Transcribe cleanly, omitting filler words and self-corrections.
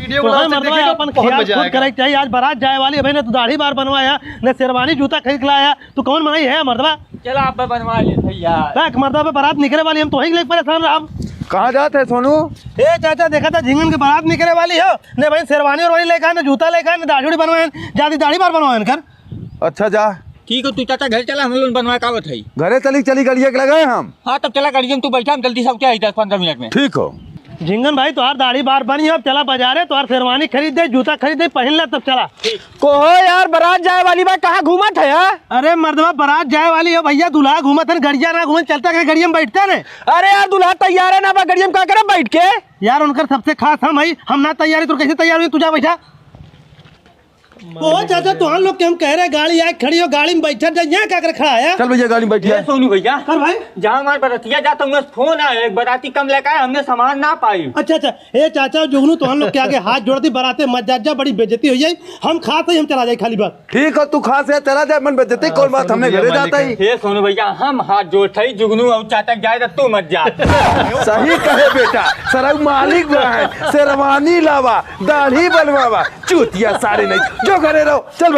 Video बना देखेगा अपन बहुत मजा आएगा। करेक्ट चाहिए। आज बारात जाए वाली है भाई ने तो दाढ़ी बार बनवाया ने शेरवानी जूता खरीद लाया। तू कौन बनाई है मर्दबा? चलो आप बनवा ले यार। देख मर्दबा पे बारात निकले वाली हम तो वही लेके परेशान रहा। कहाँ जाते है सोनू? ए चाचा देखा था झिंगन की बारात निकले वाली हो ने भाई शेरवानी और वही लेकर आए, जूता लेकर आए, दाढ़ी बनवाए, ज्यादा दाढ़ी बार बनवाए कर। अच्छा जा ठीक है तू चाचा घर चला, हम लोग बनवा कावत है। घरे चली गलिया के लगाए हम। हाँ तब चला गाड़ी तू बैठा, हम जल्दी से क्या 10-15 मिनट में। ठीक हो झिंगन भाई तुहार दाढ़ी बार बनी है, अब चला बाजारे तुहार शेरवानी खरीद दे, जूता खरीद दे, पहन ले तब चला। को यार बारात जाए वाली बात कहाँ घूमत है यार? अरे मर्दबा बारात जाए वाली है भैया, दूल्हा घूमत है, गड़िया ना घूमत, चलता है गड़िया में बैठते ने। अरे यार दूल्हा तैयार है ना, गड़िया में क्या करे बैठ के? यार उनकर सबसे खास हम भाई, हम ना तैयारी तो कैसे तैयार हुई? तुझा बैठा ओ चाचा तुहार लोग के हम कह रहे गाड़ी आए खड़ी हो, गाड़ी में बैठा जा, यहाँ क्या कर खड़ा है? चल भैया गाड़ी में बैठिए। सोनू भैया कर भाई। जहाँ हमारे बरातिया जाता हूँ फोन आया, एक बराती कम लेकर आए, हमने सामान ना पाई। अच्छा ए चाचा जुगनू तुहार लोग के आगे हाथ जोड़ दी, बराते मत जा, बड़ी बेइज्जती हो जाए। हम खास है, हम चला जाए खाली बात। ठीक हो तू खास है, चला जाए, मन बेइज्जती कौन बात, हमने घरे जाता ही। हे सोनू भैया हम हाथ जोड़ते ही, जुगनू और चाचा जाए तू मत जा। सही कहे बेटा, सरऊ मालिक है, शेरवानी लावा, दाढ़ी बनवावा, चूतिया सारे नहीं, जो घरे रहो। चल